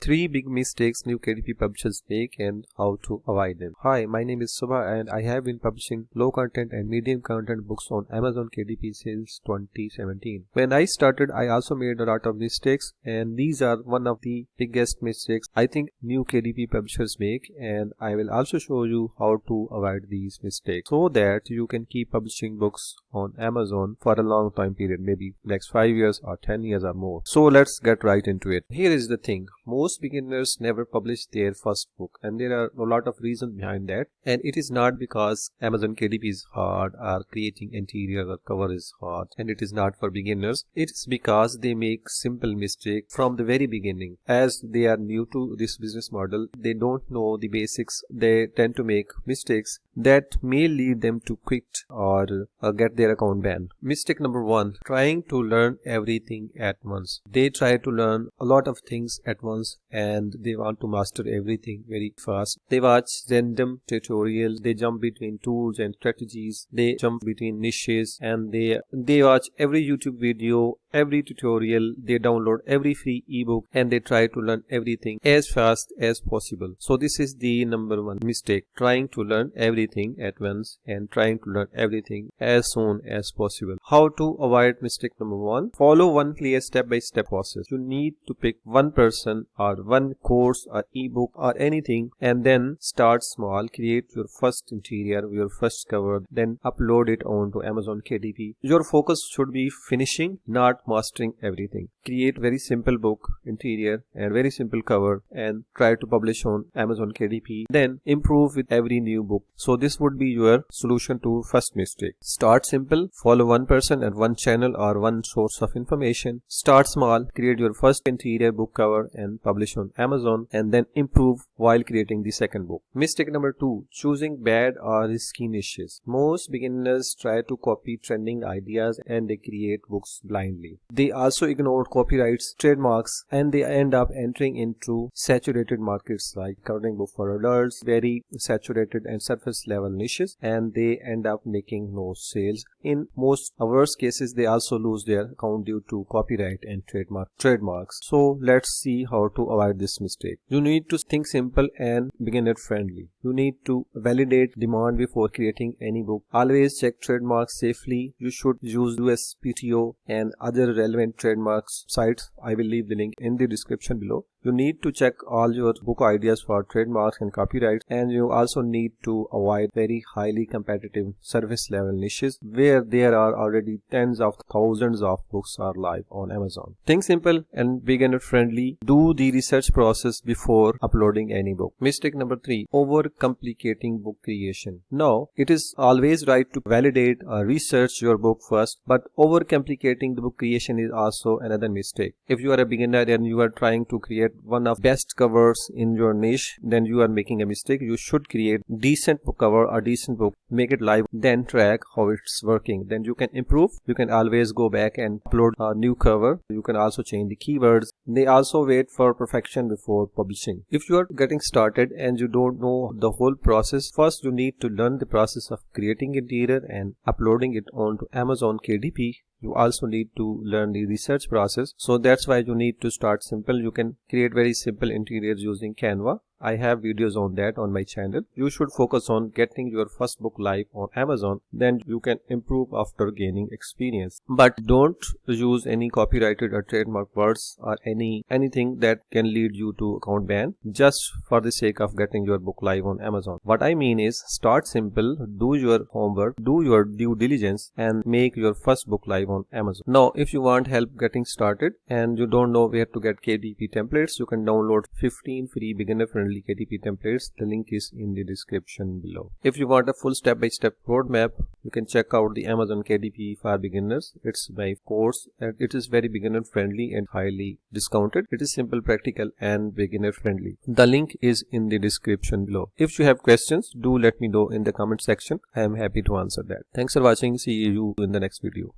3 big mistakes new KDP publishers make and how to avoid them. Hi, my name is Subha and I have been publishing low content and medium content books on Amazon KDP since 2017. When I started, I also made a lot of mistakes, and these are one of the biggest mistakes I think new KDP publishers make, and I will also show you how to avoid these mistakes so that you can keep publishing books on Amazon for a long time period, maybe next 5 years or 10 years or more. So let's get right into it. Here is the thing. Most beginners never publish their first book, and there are a lot of reasons behind that, and it is not because Amazon KDP is hard or creating interior or cover is hard and it is not for beginners. It is because they make simple mistake from the very beginning. As they are new to this business model, they don't know the basics. They tend to make mistakes that may lead them to quit or get their account banned. Mistake number 1, trying to learn everything at once. They try to learn a lot of things at once and they want to master everything very fast. They watch random tutorials, they jump between tools and strategies, they jump between niches, and they watch every YouTube video, every tutorial, they download every free ebook, and they try to learn everything as fast as possible. So this is the number 1 mistake, trying to learn everything at once and trying to learn everything as soon as possible. How to avoid mistake number 1? Follow one clear step-by-step process. You need to pick one person or one course or ebook or anything, and then start small. Create your first interior, your first cover, then upload it onto Amazon KDP. Your focus should be finishing, not mastering everything. Create very simple book interior and very simple cover and try to publish on Amazon KDP. Then improve with every new book. So this would be your solution to first mistake. Start simple, follow one person and one channel or one source of information. Start small, create your first interior book cover and publish on Amazon, and then improve while creating the second book. Mistake number 2, choosing bad or risky niches. Most beginners try to copy trending ideas and they create books blindly. They also ignore copyrights, trademarks, and they end up entering into saturated markets like coloring book for adults, very saturated and surface level niches, and they end up making no sales. In most worst cases, they also lose their account due to copyright and trademarks. So let's see how to avoid this mistake. You need to think simple and beginner friendly. You need to validate demand before creating any book. Always check trademarks safely. You should use USPTO and other relevant trademarks sites. I will leave the link in the description below. You need to check all your book ideas for trademarks and copyrights, and you also need to avoid very highly competitive service level niches where there are already tens of thousands of books are live on Amazon. Think simple and beginner friendly. Do the research process before uploading any book. Mistake number 3, overcomplicating book creation. Now, it is always right to validate or research your book first, but overcomplicating the book creation is also another mistake. If you are a beginner and you are trying to create one of best covers in your niche, then you are making a mistake. You should create decent book cover or decent book, make it live, then track how it's working. Then you can improve. You can always go back and upload a new cover. You can also change the keywords. They also wait for perfection before publishing. If you are getting started and you don't know the whole process, first you need to learn the process of creating interior and uploading it onto Amazon KDP. You also need to learn the research process. So that's why you need to start simple. You can create very simple interiors using Canva. I have videos on that on my channel. You should focus on getting your first book live on Amazon. Then you can improve after gaining experience. But don't use any copyrighted or trademark words or anything that can lead you to account ban just for the sake of getting your book live on Amazon. What I mean is, start simple, do your homework, do your due diligence, and make your first book live on Amazon. Now, if you want help getting started and you don't know where to get KDP templates, you can download 15 free beginner friendly KDP templates. The link is in the description below. If you want a full step-by-step roadmap, you can check out the Amazon KDP for beginners. It's my course and it is very beginner friendly and highly discounted. It is simple, practical and beginner friendly. The link is in the description below. If you have questions, do let me know in the comment section. I am happy to answer that. Thanks for watching. See you in the next video.